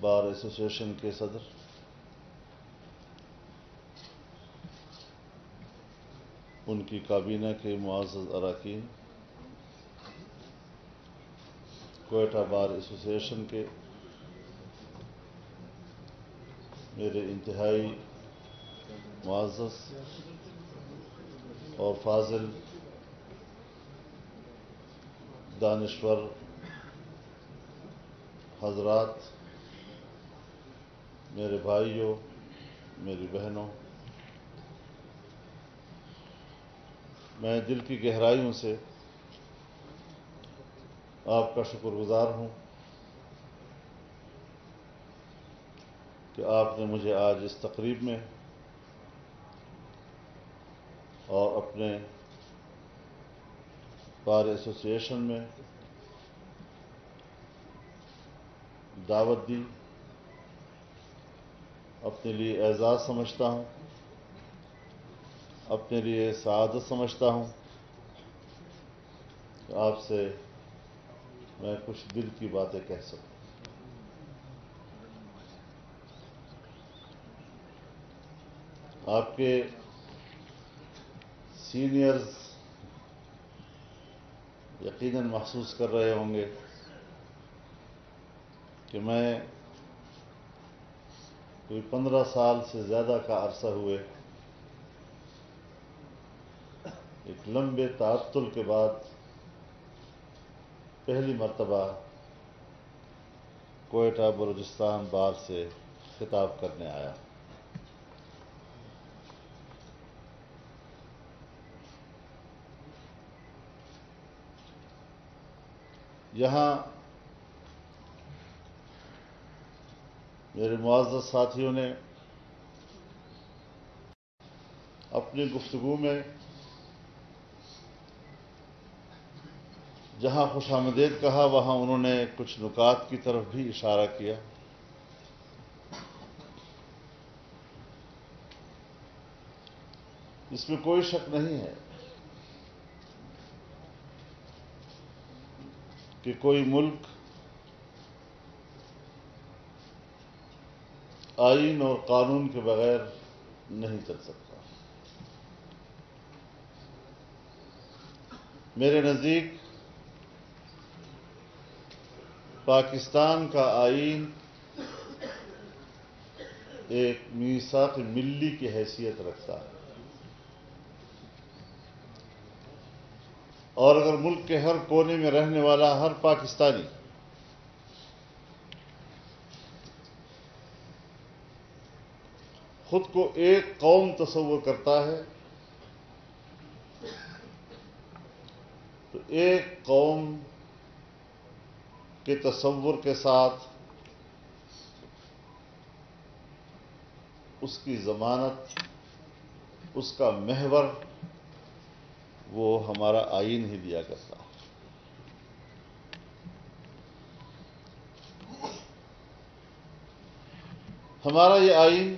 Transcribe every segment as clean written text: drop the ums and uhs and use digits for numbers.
Bar association کے صدر، ان کی کابینہ کے معزز اراکین، کوئٹہ بار ایسوسیشن کے میرے انتہائی معزز اور فاضل دانشور حضرات، میرے بھائیوں، میری بہنوں، میں دل کی گہرائیوں سے آپ کا شکر گزار ہوں کہ آپ نے مجھے آج اس تقریب میں اور اپنے بار ایسوسیشن میں دعوت دی۔ اپنے لیے اعزاز سمجھتا ہوں، اپنے لیے سعادت سمجھتا ہوں کہ آپ سے میں کچھ دل کی باتیں کہہ سکوں۔ آپ کے سینئرز یقیناً محسوس کر رہے ہوں گے کہ میں کوئی 15 سال سے زیادہ کا عرصہ ہوئے ایک لمبے تعطل کے بعد پہلی مرتبہ کوئٹہ بلوچستان بار سے خطاب کرنے آیا۔ یہاں میرے معزز ساتھیوں نے اپنی گفتگو میں جہاں خوش آمدید کہا وہاں انہوں نے کچھ نکات کی طرف بھی اشارہ کیا۔ اس میں کوئی شک نہیں ہے کہ کوئی ملک آئین اور قانون کے بغیر نہیں چل سکتا۔ میرے نزدیک پاکستان کا آئین ایک میثاق ملی کی حیثیت رکھتا ہے، اور اگر ملک کے ہر کونے میں رہنے والا ہر پاکستانی خود کو ایک قوم تصور کرتا ہے تو ایک قوم کے تصور کے ساتھ اس کی ضمانت، اس کا محور وہ ہمارا آئین ہی دیا کرتا ہے۔ ہمارا یہ آئین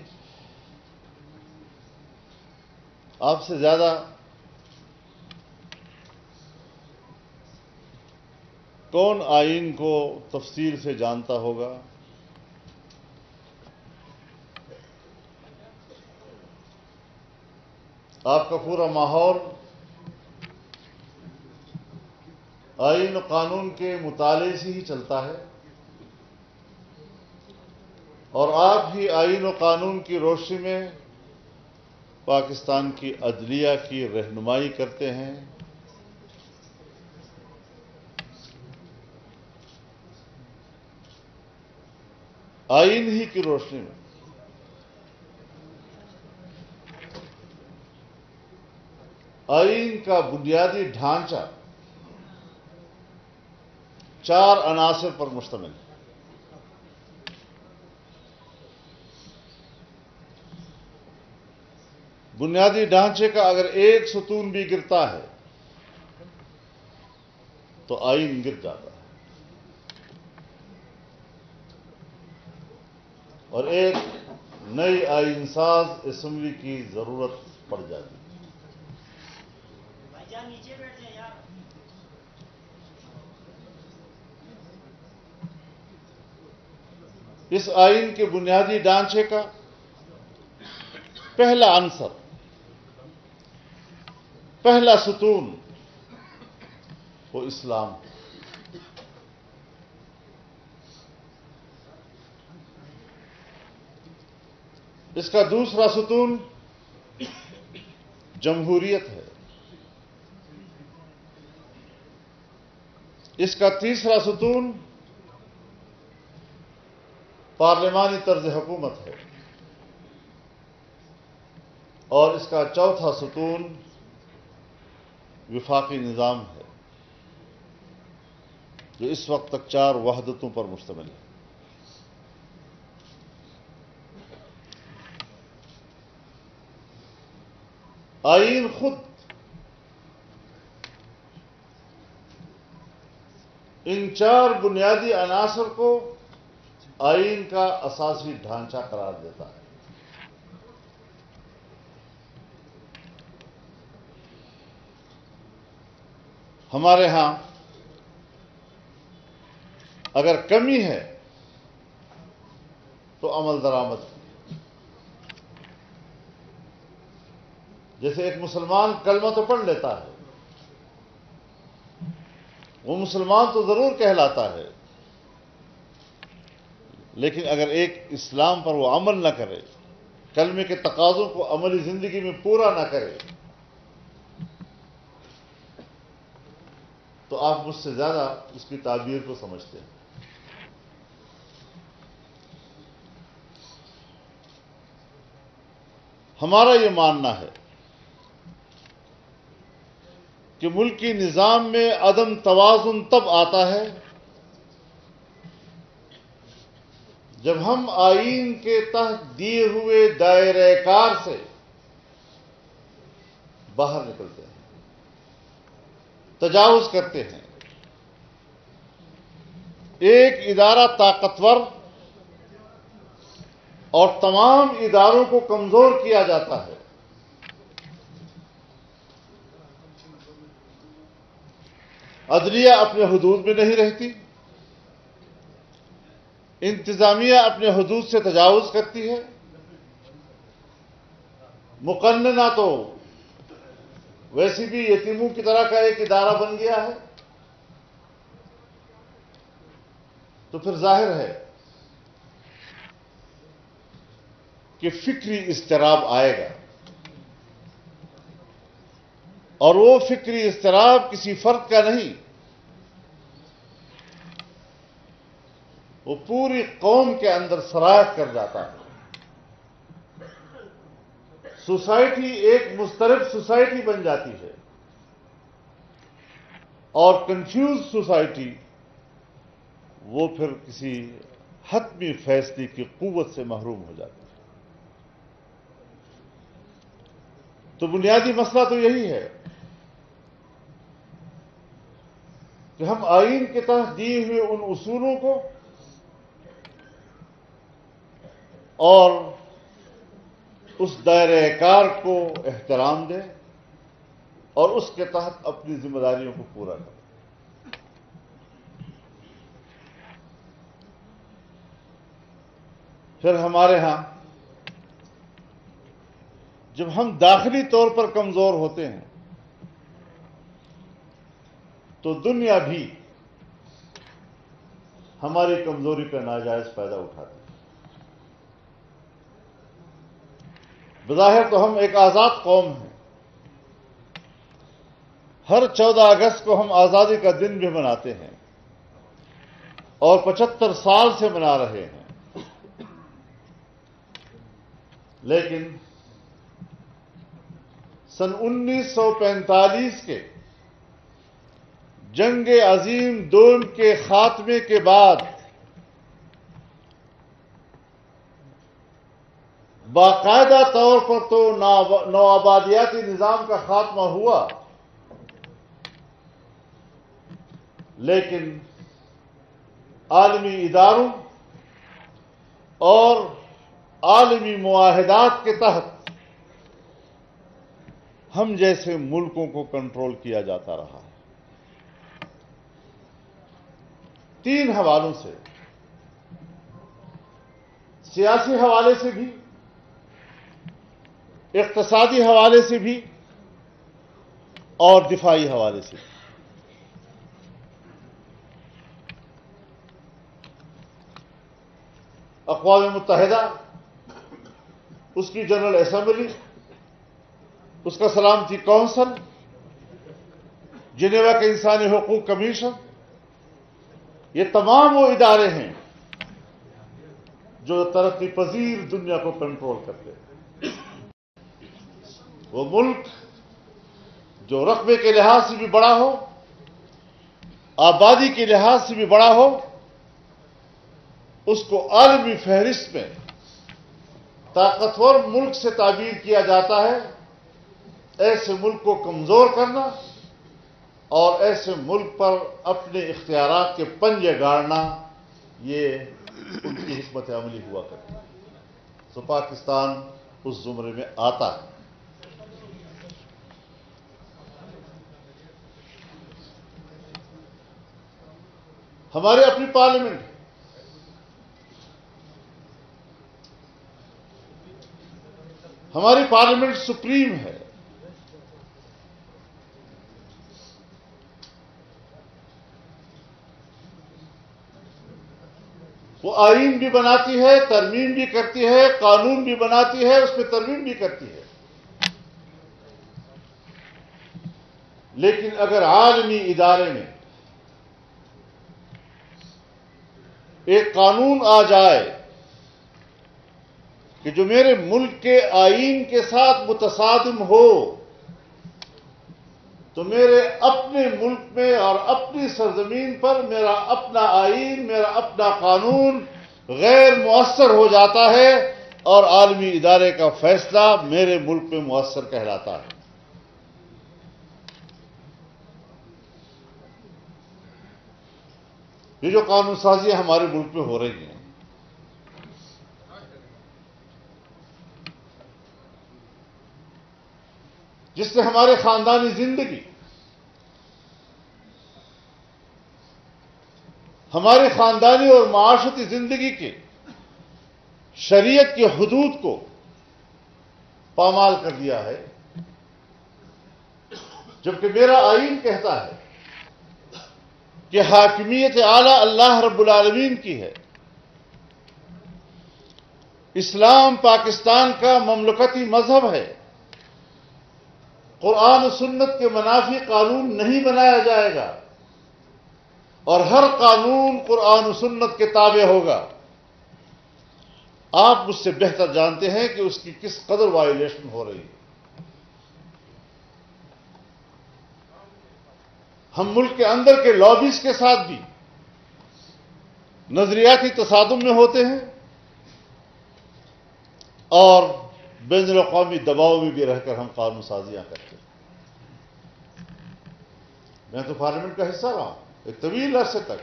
آپ سے زیادہ کون آئین کو تفصیل سے جانتا ہوگا؟ آپ کا پورا ماحول آئین و قانون کے مطالعے سے ہی چلتا ہے، اور آپ ہی آئین و قانون کی روشنی میں پاکستان کی عدلیہ کی رہنمائی کرتے ہیں۔ آئین ہی کی روشنی میں آئین کا بنیادی ڈھانچہ 4 عناصر پر مشتمل ہے۔ بنیادی ڈھانچے کا اگر ایک ستون بھی گرتا ہے تو آئین گر جاتا ہے، اور ایک نئی آئین ساز اسمبلی کی ضرورت پڑ جاتی ہے۔ اس آئین کے بنیادی ڈھانچے کا پہلا عنصر، پہلا ستون وہ اسلام ہے۔ اس کا دوسرا ستون جمہوریت ہے۔ اس کا تیسرا ستون پارلیمانی طرز حکومت ہے، اور اس کا چوتھا ستون وفاقی نظام ہے، جو اس وقت تک 4 وحدتوں پر مشتمل ہے۔ آئین خود ان 4 بنیادی عناصر کو آئین کا اساسی ڈھانچہ قرار دیتا ہے۔ ہمارے ہاں اگر کمی ہے تو عمل درآمد کی۔ جیسے ایک مسلمان کلمہ تو پڑھ لیتا ہے، وہ مسلمان تو ضرور کہلاتا ہے، لیکن اگر ایک اسلام پر وہ عمل نہ کرے، کلمے کے تقاضوں کو عملی زندگی میں پورا نہ کرے، تو آپ مجھ سے زیادہ اس کی تعبیر کو سمجھتے ہیں۔ ہمارا یہ ماننا ہے کہ ملکی نظام میں عدم توازن تب آتا ہے جب ہم آئین کے تحت دیے ہوئے دائرہ کار سے باہر نکلتے ہیں، تجاوز کرتے ہیں۔ ایک ادارہ طاقتور اور تمام اداروں کو کمزور کیا جاتا ہے۔ عدلیہ اپنے حدود میں نہیں رہتی، انتظامیہ اپنے حدود سے تجاوز کرتی ہے، مقننہ تو ویسی بھی یتیموں کی طرح کا ایک ادارہ بن گیا ہے۔ تو پھر ظاہر ہے کہ فکری اضطراب آئے گا، اور وہ فکری اضطراب کسی فرد کا نہیں، وہ پوری قوم کے اندر سرایت کر جاتا ہے۔ سوسائٹی ایک مضطرب سوسائٹی بن جاتی ہے، اور کنفیوز سوسائٹی وہ پھر کسی حتمی فیصلے کی قوت سے محروم ہو جاتی ہے۔ تو بنیادی مسئلہ تو یہی ہے کہ ہم آئین کے تحت دیے ہوئے ان اصولوں کو اور اس دائرہ کار کو احترام دیں، اور اس کے تحت اپنی ذمہ داریوں کو پورا کریں۔ پھر ہمارے ہاں جب ہم داخلی طور پر کمزور ہوتے ہیں تو دنیا بھی ہماری کمزوری کا ناجائز فائدہ اٹھاتی ہے۔ بظاہر تو ہم ایک آزاد قوم ہیں، ہر 14 اگست کو ہم آزادی کا دن بھی مناتے ہیں، اور 75 سال سے منا رہے ہیں، لیکن سن 1945 کے جنگ عظیم دوم کے خاتمے کے بعد باقاعدہ طور پر تو نوآبادیاتی نظام کا خاتمہ ہوا، لیکن عالمی اداروں اور عالمی معاہدات کے تحت ہم جیسے ملکوں کو کنٹرول کیا جاتا رہا ہے۔ 3 حوالوں سے سیاسی حوالے سے بھی، اقتصادی حوالے سے بھی اور دفاعی حوالے سے بھی۔ اقوام متحدہ، اس کی جنرل اسمبلی، اس کا سلامتی کونسل، جنیوا کا انسانی حقوق کمیشن، یہ تمام وہ ادارے ہیں جو ترقی پذیر دنیا کو کنٹرول کرتے ہیں۔ وہ ملک جو رقبے کے لحاظ سے بھی بڑا ہو، آبادی کے لحاظ سے بھی بڑا ہو، اس کو عالمی فہرست میں طاقتور ملک سے تعبیر کیا جاتا ہے۔ ایسے ملک کو کمزور کرنا اور ایسے ملک پر اپنے اختیارات کے پنجے گاڑنا، یہ ان کی حکمت عملی ہوا کرتی ہے۔ تو پاکستان اس زمرے میں آتا ہے۔ ہماری اپنی پارلیمنٹ ہے، ہماری پارلیمنٹ سپریم ہے۔ وہ آئین بھی بناتی ہے، ترمیم بھی کرتی ہے، قانون بھی بناتی ہے، اس پہ ترمیم بھی کرتی ہے۔ لیکن اگر عالمی ادارے میں ایک قانون آ جائے کہ جو میرے ملک کے آئین کے ساتھ متصادم ہو، تو میرے اپنے ملک میں اور اپنی سرزمین پر میرا اپنا آئین، میرا اپنا قانون غیر مؤثر ہو جاتا ہے اور عالمی ادارے کا فیصلہ میرے ملک میں مؤثر کہلاتا ہے۔ یہ جو قانون سازیاں ہمارے ملک میں ہو رہی ہیں، جس سے ہمارے خاندانی زندگی، ہماری خاندانی اور معاشرتی زندگی کے شریعت کی حدود کو پامال کر دیا ہے، جبکہ میرا آئین کہتا ہے کہ حاکمیت اعلی اللہ رب العالمین کی ہے۔ اسلام پاکستان کا مملکتی مذہب ہے۔ قرآن و سنت کے منافی قانون نہیں بنایا جائے گا، اور ہر قانون قرآن و سنت کے تابع ہوگا۔ آپ مجھ سے بہتر جانتے ہیں کہ اس کی کس قدر وائلیشن ہو رہی ہے۔ ہم ملک کے اندر کے لابیز کے ساتھ بھی نظریاتی تصادم میں ہوتے ہیں اور بین الاقوامی دباؤ میں بھی رہ کر ہم قانون سازیاں کرتے ہیں۔ میں تو پارلیمنٹ کا حصہ رہا ہوں ایک طویل عرصے تک۔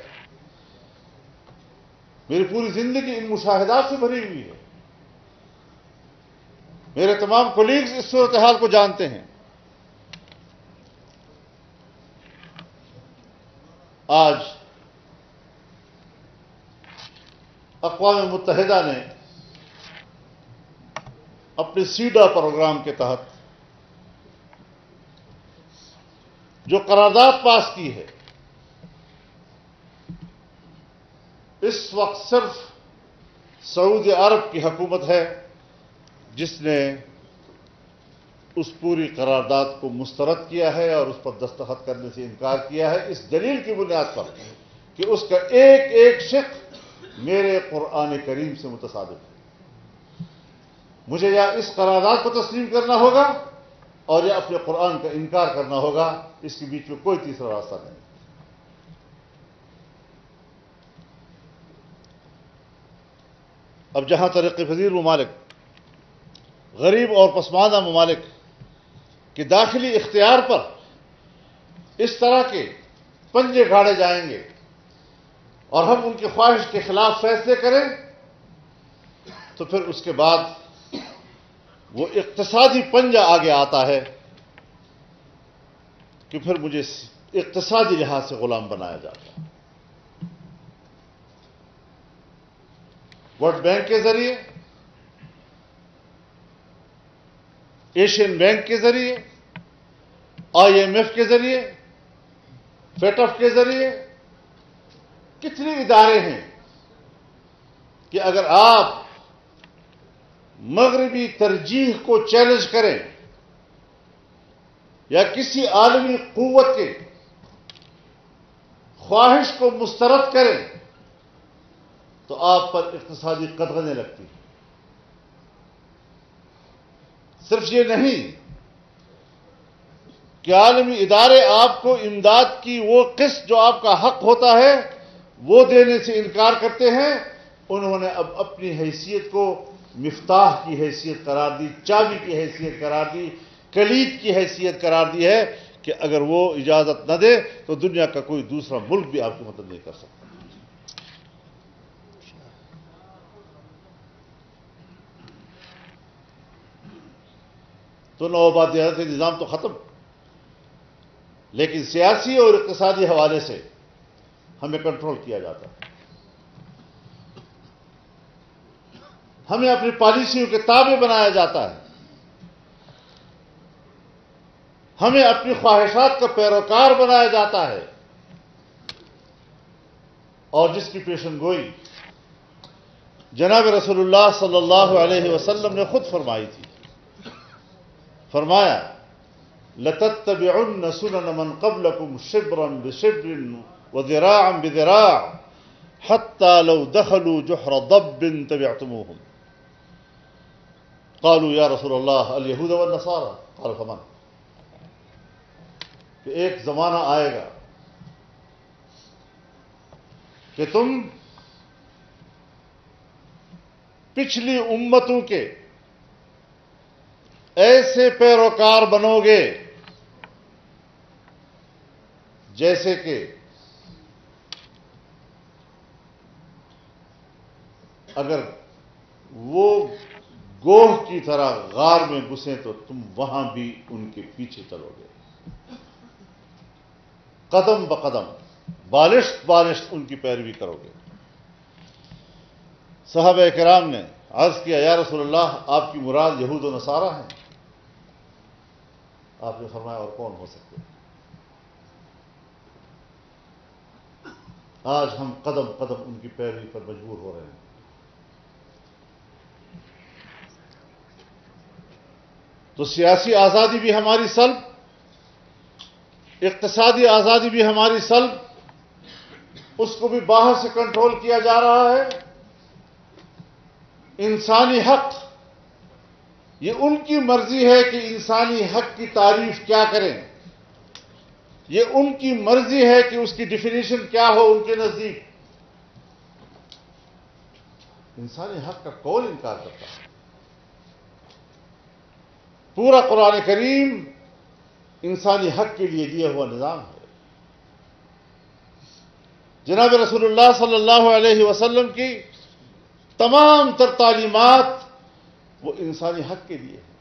میری پوری زندگی ان مشاہدات سے بھری ہوئی ہے۔ میرے تمام کولیگز اس صورتحال کو جانتے ہیں۔ آج اقوام متحدہ نے اپنے سیڈا پروگرام کے تحت جو قرارداد پاس کی ہے، اس وقت صرف سعودی عرب کی حکومت ہے جس نے اس پوری قرارداد کو مسترد کیا ہے اور اس پر دستخط کرنے سے انکار کیا ہے، اس دلیل کی بنیاد پر کہ اس کا ایک ایک شق میرے قرآن کریم سے متصادم ہے۔ مجھے یا اس قرارداد کو تسلیم کرنا ہوگا اور یا اپنے قرآن کا انکار کرنا ہوگا، اس کے بیچ میں کوئی تیسرا راستہ نہیں۔ اب جہاں ترقی پذیر ممالک، غریب اور پسماندہ ممالک کے داخلی اختیار پر اس طرح کے پنجے گاڑے جائیں گے اور ہم ان کی خواہش کے خلاف فیصلے کریں، تو پھر اس کے بعد وہ اقتصادی پنجہ آگے آتا ہے کہ پھر مجھے اقتصادی لحاظ سے غلام بنایا جاتا ہے۔ ورلڈ بینک کے ذریعے، ایشین بینک کے ذریعے، IMF کے ذریعے، FATF کے ذریعے، کتنے ادارے ہیں کہ اگر آپ مغربی ترجیح کو چیلنج کریں یا کسی عالمی قوت کے خواہش کو مسترد کریں تو آپ پر اقتصادی قدغنیں لگتی ہیں۔ صرف یہ نہیں کہ عالمی ادارے آپ کو امداد کی وہ قسط جو آپ کا حق ہوتا ہے وہ دینے سے انکار کرتے ہیں، انہوں نے اب اپنی حیثیت کو مفتاح کی حیثیت قرار دی، چابی کی حیثیت قرار دی، کلید کی حیثیت قرار دی ہے کہ اگر وہ اجازت نہ دے تو دنیا کا کوئی دوسرا ملک بھی آپ کی مدد نہیں کر سکتا۔ تو نوآبادیاتی نظام تو ختم، لیکن سیاسی اور اقتصادی حوالے سے ہمیں کنٹرول کیا جاتا ہے، ہمیں اپنی پالیسیوں کے تابع بنایا جاتا ہے، ہمیں اپنی خواہشات کا پیروکار بنایا جاتا ہے، اور جس کی پیشن گوئی جناب رسول اللہ صلی اللہ علیہ وسلم نے خود فرمائی تھی۔ فرمایا لَتَتَّبِعُنَّ سُنَنَ مَنْ قَبْلَكُمْ شِبْرًا بِشِبْرٍ وَذِرَاعًا بِذِرَاعٍ حَتَّى لَوْ دَخَلُوا جُحْرَ ضَبٍّ تَبِعْتُمُوهُمْ قالوا یا رسول اللہ اليہود والنصارى قال فمن، کہ ایک زمانہ آئے گا کہ تم پچھلی امتوں کے ایسے پیروکار بنو گے جیسے کہ اگر وہ گوہ کی طرح غار میں گھسیں تو تم وہاں بھی ان کے پیچھے چلو گے، قدم بقدم، بالشت بالشت ان کی پیروی کرو گے۔ صحابہ کرام نے عرض کیا یا رسول اللہ آپ کی مراد یہود و نصارہ ہیں؟ آپ نے فرمایا اور کون ہو سکتے؟ آج ہم قدم قدم ان کی پیروی پر مجبور ہو رہے ہیں۔ تو سیاسی آزادی بھی ہماری سلب، اقتصادی آزادی بھی ہماری سلب، اس کو بھی باہر سے کنٹرول کیا جا رہا ہے۔ انسانی حق، یہ ان کی مرضی ہے کہ انسانی حق کی تعریف کیا کریں، یہ ان کی مرضی ہے کہ اس کی ڈیفینیشن کیا ہو ان کے نزدیک۔ انسانی حق کا کون انکار کرتا ہے؟ پورا قرآن کریم انسانی حق کے لیے دیا ہوا نظام ہے۔ جناب رسول اللہ صلی اللہ علیہ وسلم کی تمام تر تعلیمات وہ انسانی حق کے لیے ہے۔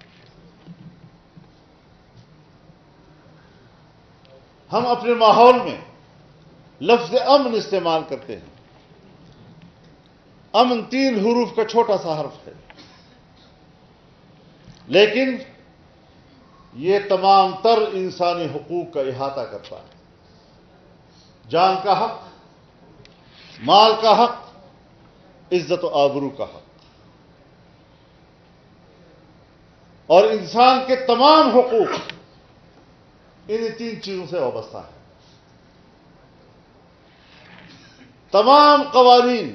ہم اپنے ماحول میں لفظ امن استعمال کرتے ہیں۔ امن 3 حروف کا چھوٹا سا حرف ہے، لیکن یہ تمام تر انسانی حقوق کا احاطہ کرتا ہے۔ جان کا حق، مال کا حق، عزت و آبرو کا حق، اور انسان کے تمام حقوق ان 3 چیزوں سے وابستہ ہیں۔ تمام قوانین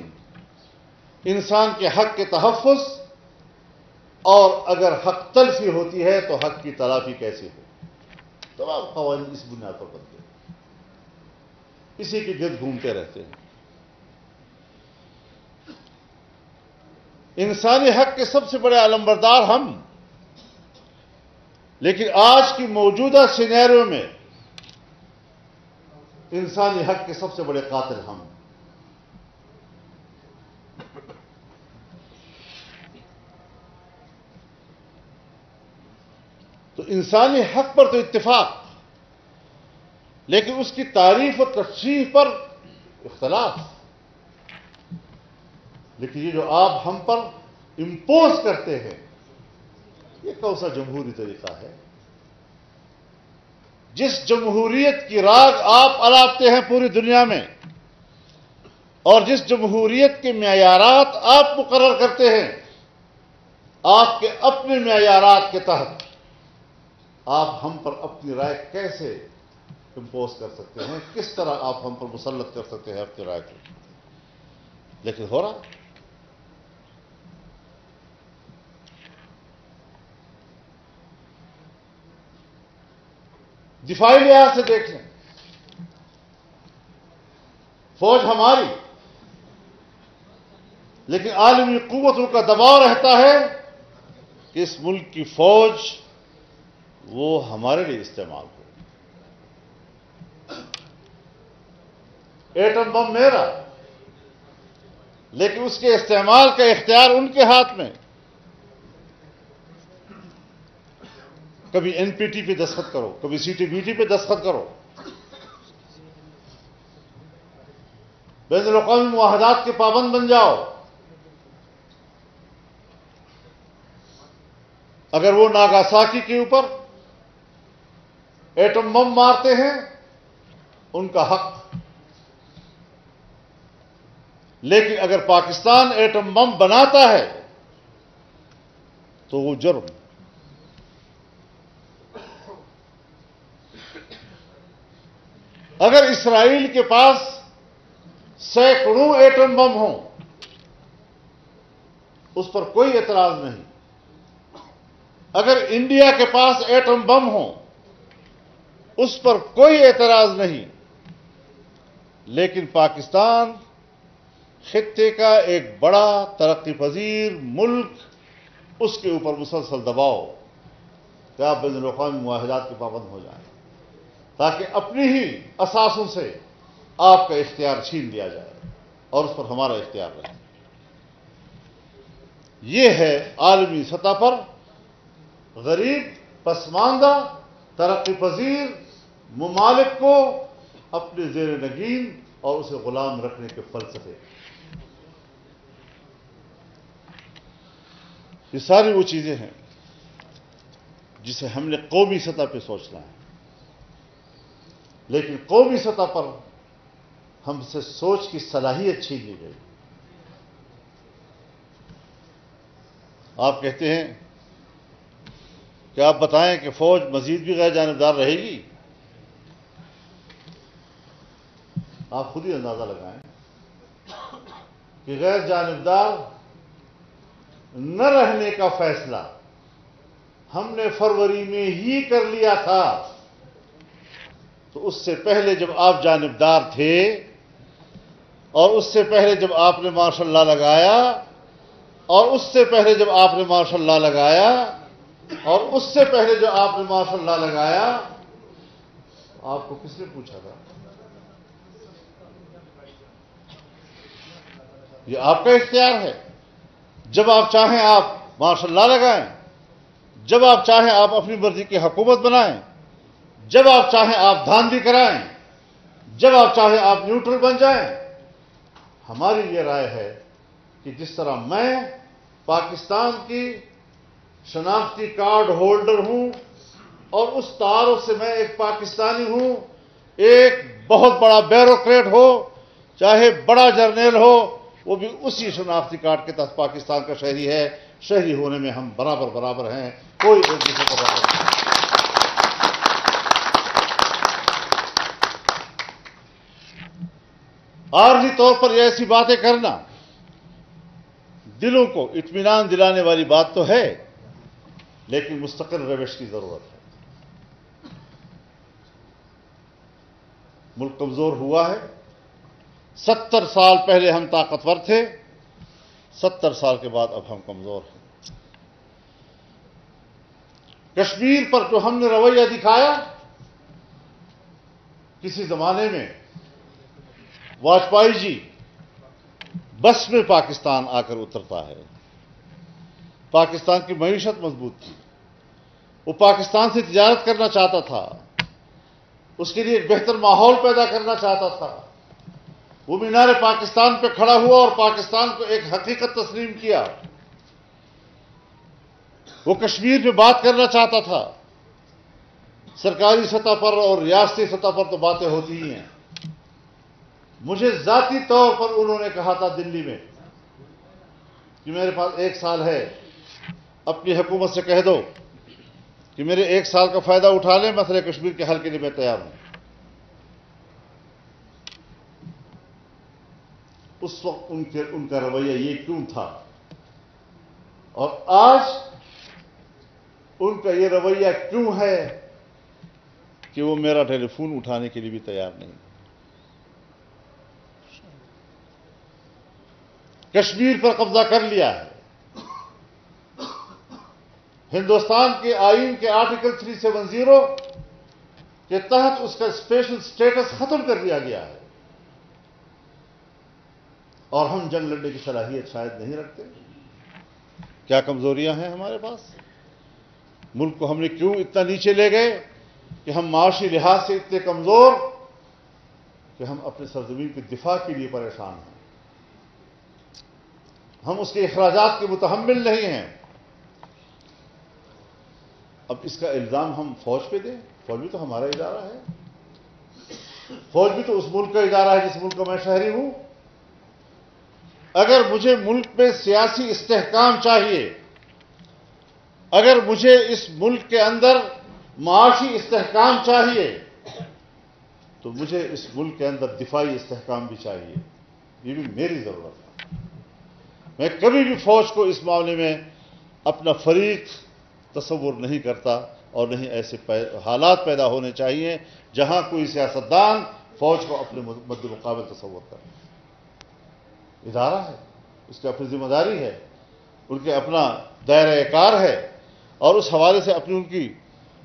انسان کے حق کے تحفظ، اور اگر حق تلفی ہوتی ہے تو حق کی تلافی کیسے ہو، تمام قوانین اس بنیاد پر بنتے ہیں، اسی کے گرد گھومتے رہتے ہیں۔ انسانی حق کے سب سے بڑے علمبردار ہم، لیکن آج کی موجودہ سینیریو میں انسانی حق کے سب سے بڑے قاتل ہم۔ تو انسانی حق پر تو اتفاق، لیکن اس کی تعریف و تشریح پر اختلاف۔ لیکن یہ جو آپ ہم پر امپوز کرتے ہیں، یہ کون سا جمہوری طریقہ ہے؟ جس جمہوریت کی راگ آپ الاپتے ہیں پوری دنیا میں، اور جس جمہوریت کے معیارات آپ مقرر کرتے ہیں، آپ کے اپنے معیارات کے تحت آپ ہم پر اپنی رائے کیسے امپوز کر سکتے ہیں؟ کس طرح آپ ہم پر مسلط کر سکتے ہیں اپنی رائے کو؟ لیکن ہو رہا، دفاعی لحاظ سے دیکھ لیں، فوج ہماری، لیکن عالمی قوتوں کا دباؤ رہتا ہے کہ اس ملک کی فوج وہ ہمارے لیے استعمال ہو۔ ایٹم بم میرا، لیکن اس کے استعمال کا اختیار ان کے ہاتھ میں۔ کبھی این پی ٹی پہ دستخط کرو، کبھی سی ٹی بی ٹی پہ دستخط کرو، بین الاقوامی معاہدات کے پابند بن جاؤ۔ اگر وہ ناگاساکی کے اوپر ایٹم بم مارتے ہیں، ان کا حق، لیکن اگر پاکستان ایٹم بم بناتا ہے تو وہ جرم۔ اگر اسرائیل کے پاس سینکڑوں ایٹم بم ہوں، اس پر کوئی اعتراض نہیں۔ اگر انڈیا کے پاس ایٹم بم ہوں، اس پر کوئی اعتراض نہیں۔ لیکن پاکستان خطے کا ایک بڑا ترقی پذیر ملک، اس کے اوپر مسلسل دباؤ کہ آپ بین الاقوامی معاہدات کے پابند ہو جائیں، تاکہ اپنی ہی اساسوں سے آپ کا اختیار چھین لیا جائے اور اس پر ہمارا اختیار رہے۔ یہ ہے عالمی سطح پر غریب، پسماندہ، ترقی پذیر ممالک کو اپنے زیر نگین اور اسے غلام رکھنے کے فلسفے۔ یہ ساری وہ چیزیں ہیں جسے ہم نے قومی سطح پہ سوچنا ہے، لیکن قومی سطح پر ہم سے سوچ کی صلاحیت چھین لی گئی۔ آپ کہتے ہیں کہ آپ بتائیں کہ فوج مزید بھی غیر جانبدار رہے گی؟ آپ خود ہی اندازہ لگائیں کہ غیر جانبدار نہ رہنے کا فیصلہ ہم نے فروری میں ہی کر لیا تھا، تو اس سے پہلے جب آپ جانبدار تھے، اور اس سے پہلے جب آپ نے ماشاء اللہ لگایا، اور اس سے پہلے جب آپ نے ماشاء اللہ لگایا، اور اس سے پہلے جو آپ نے ماشاء اللہ لگایا، آپ کو کس نے پوچھا تھا؟ یہ آپ کا اختیار ہے۔ جب آپ چاہیں آپ ماشاء اللہ لگائیں، جب آپ چاہیں آپ اپنی مرضی کی حکومت بنائیں، جب آپ چاہیں آپ دھاندلی کرائیں، جب آپ چاہیں آپ نیوٹرل بن جائیں۔ ہماری یہ رائے ہے کہ جس طرح میں پاکستان کی شناختی کارڈ ہولڈر ہوں، اور اس تعارف سے میں ایک پاکستانی ہوں، ایک بہت بڑا بیوروکریٹ ہو، چاہے بڑا جرنیل ہو، وہ بھی اسی شناختی کارڈ کے تحت پاکستان کا شہری ہے۔ شہری ہونے میں ہم برابر ہیں، کوئی ایک دوسرے کا برابر نہیں۔ عارضی طور پر یہ ایسی باتیں کرنا دلوں کو اطمینان دلانے والی بات تو ہے، لیکن مستقل روش کی ضرورت ہے۔ ملک کمزور ہوا ہے۔ 70 سال پہلے ہم طاقتور تھے، 70 سال کے بعد اب ہم کمزور ہیں۔ کشمیر پر جو ہم نے رویہ دکھایا، کسی زمانے میں واجپئی جی بس میں پاکستان آ کر اترتا ہے۔ پاکستان کی معیشت مضبوط تھی، وہ پاکستان سے تجارت کرنا چاہتا تھا، اس کے لیے ایک بہتر ماحول پیدا کرنا چاہتا تھا، وہ مینار پاکستان پہ کھڑا ہوا اور پاکستان کو ایک حقیقت تسلیم کیا. وہ کشمیر میں بات کرنا چاہتا تھا. سرکاری سطح پر اور ریاستی سطح پر تو باتیں ہوتی ہی ہیں. مجھے ذاتی طور پر انہوں نے کہا تھا دلی میں کہ میرے پاس 1 سال ہے، اپنی حکومت سے کہہ دو کہ میرے 1 سال کا فائدہ اٹھا لیں، مسئلہ کشمیر کے حل کے لیے میں تیار ہوں. اس وقت ان کا رویہ یہ کیوں تھا، اور آج ان کا یہ رویہ کیوں ہے کہ وہ میرا ٹیلی فون اٹھانے کے لیے بھی تیار نہیں. کشمیر پر قبضہ کر لیا ہے. ہندوستان کے آئین کے آرٹیکل 370 کے تحت اس کا اسپیشل سٹیٹس ختم کر دیا گیا ہے، اور ہم جنگ لڑنے کی صلاحیت شاید نہیں رکھتے. کیا کمزوریاں ہیں ہمارے پاس؟ ملک کو ہم نے کیوں اتنا نیچے لے گئے کہ ہم معاشی لحاظ سے اتنے کمزور کہ ہم اپنے سرزمین کے دفاع کے لیے پریشان ہیں. ہم اس کے اخراجات کے متحمل نہیں ہیں. اب اس کا الزام ہم فوج پہ دیں؟ فوج بھی تو ہمارا ادارہ ہے. فوج بھی تو اس ملک کا ادارہ ہے جس ملک کا میں شہری ہوں. اگر مجھے ملک میں سیاسی استحکام چاہیے، اگر مجھے اس ملک کے اندر معاشی استحکام چاہیے، تو مجھے اس ملک کے اندر دفاعی استحکام بھی چاہیے. یہ بھی میری ضرورت ہے. میں کبھی بھی فوج کو اس معاملے میں اپنا فریق تصور نہیں کرتا، اور نہیں ایسے حالات پیدا ہونے چاہیے جہاں کوئی سیاستدان فوج کو اپنے مد مقابل تصور کرے. ادارہ ہے، اس کی اپنی ذمہ داری ہے، ان کے اپنا دائرہ کار ہے، اور اس حوالے سے اپنی ان کی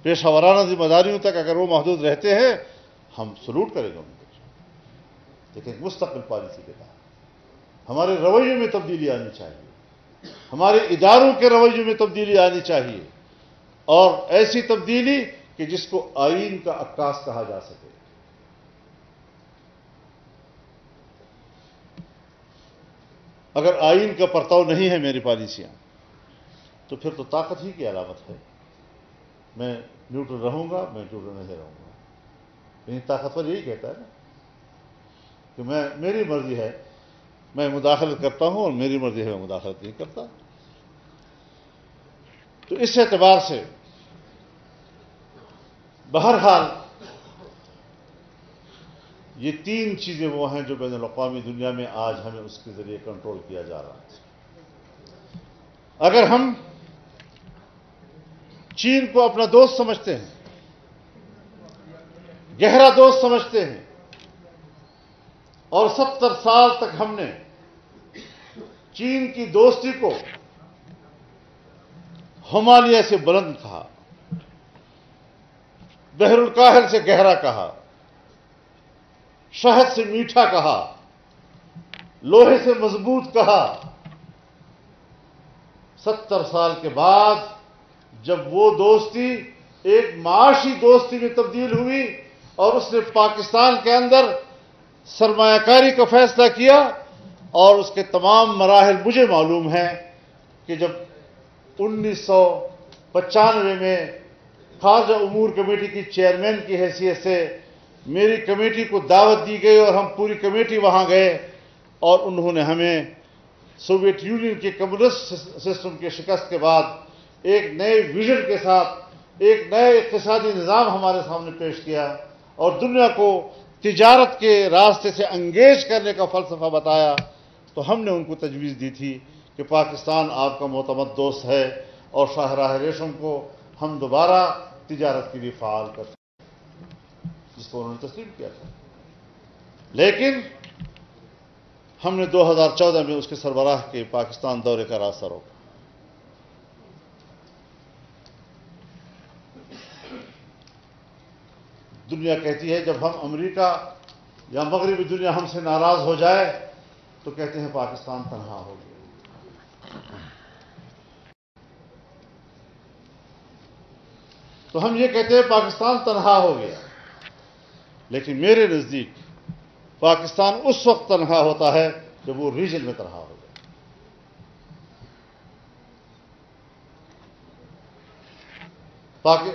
پیشہ ورانہ ذمہ داریوں تک اگر وہ محدود رہتے ہیں، ہم سلوٹ کریں گے ان کو. لیکن مستقل پالیسی کے تحت ہمارے رویے میں تبدیلی آنی چاہیے، ہمارے اداروں کے رویے میں تبدیلی آنی چاہیے، اور ایسی تبدیلی کہ جس کو آئین کا عکاس کہا جا سکے. اگر آئین کا پرتاؤ نہیں ہے میری پالیسیاں، تو پھر تو طاقت ہی کی علامت ہے. میں نیوٹرل رہوں گا، میں نیوٹرل نہیں رہوں گا. یعنی طاقتور یہی کہتا ہے نا کہ میری مرضی ہے میں مداخلت کرتا ہوں، اور میری مرضی ہے میں مداخلت نہیں کرتا. تو اس اعتبار سے بہرحال یہ 3 چیزیں وہ ہیں جو بین الاقوامی دنیا میں آج ہمیں اس کے ذریعے کنٹرول کیا جا رہا ہے. اگر ہم چین کو اپنا دوست سمجھتے ہیں، گہرا دوست سمجھتے ہیں، اور 70 سال تک ہم نے چین کی دوستی کو ہمالیہ سے بلند کہا، بحر الکاہل سے گہرا کہا، شہد سے میٹھا کہا، لوہے سے مضبوط کہا. 70 سال کے بعد جب وہ دوستی ایک معاشی دوستی میں تبدیل ہوئی، اور اس نے پاکستان کے اندر سرمایہ کاری کا فیصلہ کیا، اور اس کے تمام مراحل مجھے معلوم ہیں کہ جب 1995 میں خارجہ امور کمیٹی کی چیئرمین کی حیثیت سے میری کمیٹی کو دعوت دی گئی، اور ہم پوری کمیٹی وہاں گئے، اور انہوں نے ہمیں سوویت یونین کے کمیونسٹ سسٹم کے شکست کے بعد ایک نئے ویژن کے ساتھ ایک نئے اقتصادی نظام ہمارے سامنے پیش کیا، اور دنیا کو تجارت کے راستے سے انگیج کرنے کا فلسفہ بتایا. تو ہم نے ان کو تجویز دی تھی کہ پاکستان آپ کا معتمد دوست ہے، اور شاہراہ ریشم کو ہم دوبارہ تجارت کے لیے فعال کر سکتے ہیں، جس کو انہوں نے تسلیم کیا تھا. لیکن ہم نے 2014 میں اس کے سربراہ کے پاکستان دورے کا راستہ روکا. دنیا کہتی ہے جب ہم امریکہ یا مغربی دنیا ہم سے ناراض ہو جائے تو کہتے ہیں پاکستان تنہا ہو گیا. تو ہم یہ کہتے ہیں پاکستان تنہا ہو گیا، لیکن میرے نزدیک پاکستان اس وقت تنہا ہوتا ہے جب وہ ریجن میں تنہا ہو جائے۔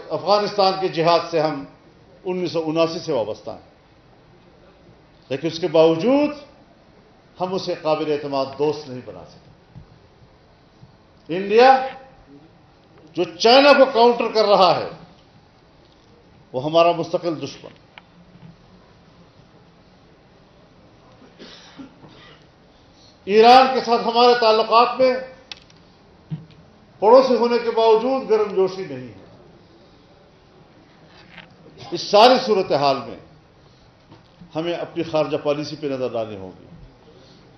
افغانستان کے جہاد سے ہم 1979 سے وابستہ ہیں، لیکن اس کے باوجود ہم اسے قابل اعتماد دوست نہیں بنا سکے۔ انڈیا جو چائنا کو کاؤنٹر کر رہا ہے وہ ہمارا مستقل دشمن۔ ایران کے ساتھ ہمارے تعلقات میں پڑوسی ہونے کے باوجود گرم جوشی نہیں ہے۔ اس ساری صورتحال میں ہمیں اپنی خارجہ پالیسی پہ نظر ڈالنی ہوگی،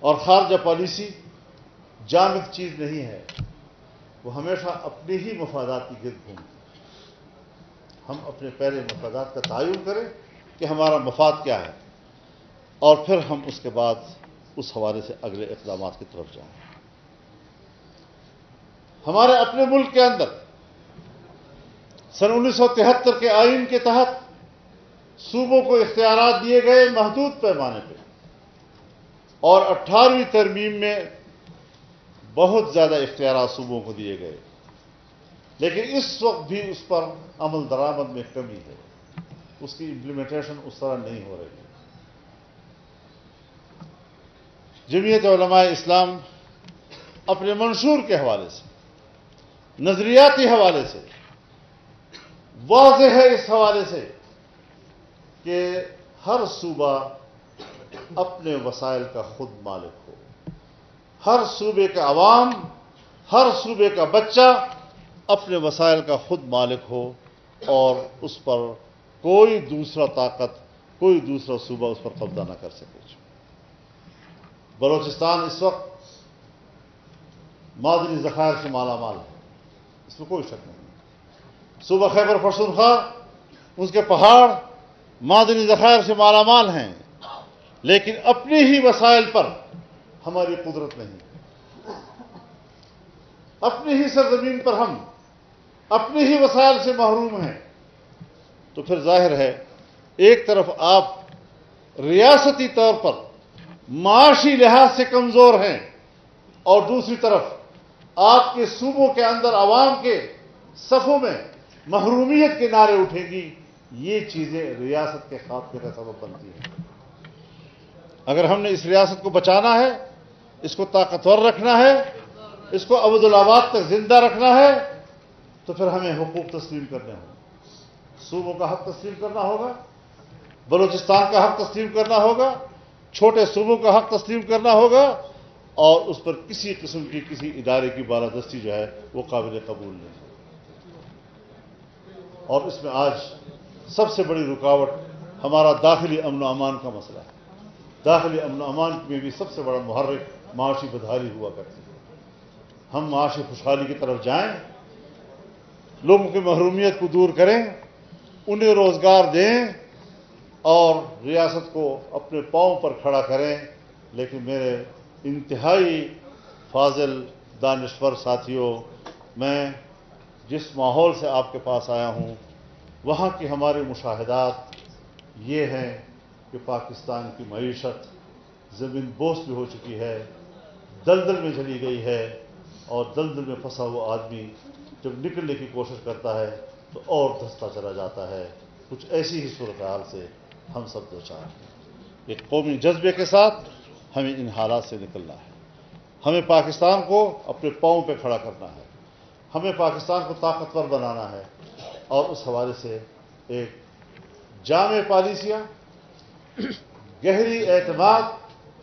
اور خارجہ پالیسی جامد چیز نہیں ہے، وہ ہمیشہ اپنے ہی مفادات کی گرد گھومتی ہے۔ ہم اپنے پہلے مفادات کا تعین کریں کہ ہمارا مفاد کیا ہے، اور پھر ہم اس کے بعد اس حوالے سے اگلے اقدامات کی طرف جائیں۔ ہمارے اپنے ملک کے اندر سن 1973 کے آئین کے تحت صوبوں کو اختیارات دیے گئے محدود پیمانے پہ، اور 18ویں ترمیم میں بہت زیادہ اختیارات صوبوں کو دیے گئے، لیکن اس وقت بھی اس پر عمل درآمد میں کمی ہے، اس کی امپلیمنٹیشن اس طرح نہیں ہو رہی ہے۔ جمعیت علماء اسلام اپنے منشور کے حوالے سے، نظریاتی حوالے سے واضح ہے اس حوالے سے کہ ہر صوبہ اپنے وسائل کا خود مالک ہو، ہر صوبے کا عوام، ہر صوبے کا بچہ اپنے وسائل کا خود مالک ہو، اور اس پر کوئی دوسرا طاقت، کوئی دوسرا صوبہ اس پر قبضہ نہ کر سکے۔ بلوچستان اس وقت معدنی ذخائر سے مالا مال ہے، اس میں کوئی شک نہیں۔ صوبہ خیبر پختونخوا، اس کے پہاڑ معدنی ذخائر سے مالا مال ہیں، لیکن اپنے ہی وسائل پر ہماری قدرت نہیں، اپنی ہی سرزمین پر ہم اپنے ہی وسائل سے محروم ہیں۔ تو پھر ظاہر ہے ایک طرف آپ ریاستی طور پر معاشی لحاظ سے کمزور ہیں، اور دوسری طرف آپ کے صوبوں کے اندر عوام کے صفوں میں محرومیت کے نعرے اٹھیں گی۔ یہ چیزیں ریاست کے خاتمے کا سبب بنتی ہیں۔ اگر ہم نے اس ریاست کو بچانا ہے، اس کو طاقتور رکھنا ہے، اس کو ابدالآباد تک زندہ رکھنا ہے، تو پھر ہمیں حقوق تسلیم کرنے ہوں گے۔ صوبوں کا حق تسلیم کرنا ہوگا، بلوچستان کا حق تسلیم کرنا ہوگا، چھوٹے صوبوں کا حق تسلیم کرنا ہوگا، اور اس پر کسی قسم کی کسی ادارے کی بالادستی جو ہے وہ قابل قبول نہیں ہے۔ اور اس میں آج سب سے بڑی رکاوٹ ہمارا داخلی امن و امان کا مسئلہ ہے۔ داخلی امن و امان میں بھی سب سے بڑا محرک معاشی بدحالی ہوا کرتی ہے۔ ہم معاشی خوشحالی کی طرف جائیں، لوگوں کی محرومیت کو دور کریں، انہیں روزگار دیں، اور ریاست کو اپنے پاؤں پر کھڑا کریں۔ لیکن میرے انتہائی فاضل دانشور ساتھیوں، میں جس ماحول سے آپ کے پاس آیا ہوں، وہاں کی ہمارے مشاہدات یہ ہیں کہ پاکستان کی معیشت زمین بوس بھی ہو چکی ہے، دلدل میں چلی گئی ہے، اور دلدل میں پھنسا ہوا آدمی جب نکلنے کی کوشش کرتا ہے تو اور دھستا چلا جاتا ہے۔ کچھ ایسی ہی صورتحال سے ہم سب دوچار ہیں۔ ایک قومی جذبے کے ساتھ ہمیں ان حالات سے نکلنا ہے۔ ہمیں پاکستان کو اپنے پاؤں پہ کھڑا کرنا ہے، ہمیں پاکستان کو طاقتور بنانا ہے، اور اس حوالے سے ایک جامع پالیسیاں، گہری اعتماد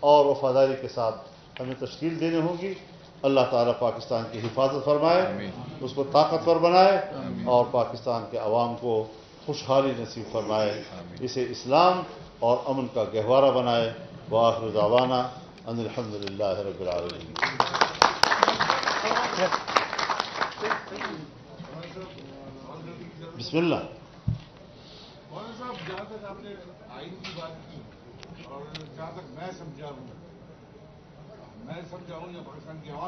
اور وفاداری کے ساتھ ہمیں تشکیل دینی ہوگی۔ اللہ تعالیٰ پاکستان کی حفاظت فرمائے، اس کو طاقتور بنائے، اور پاکستان کے عوام کو خوشحالی نصیب فرمائے، اسے اسلام اور امن کا گہوارہ بنائے۔ وآخر دعوانا ان الحمد للہ رب العالمین۔ بسم اللہ۔ مولانا صاحب، جہاں تک آپ نے آئین کی بات کی، اور جہاں تک میں سمجھا ہوں یا پاکستان کی عوام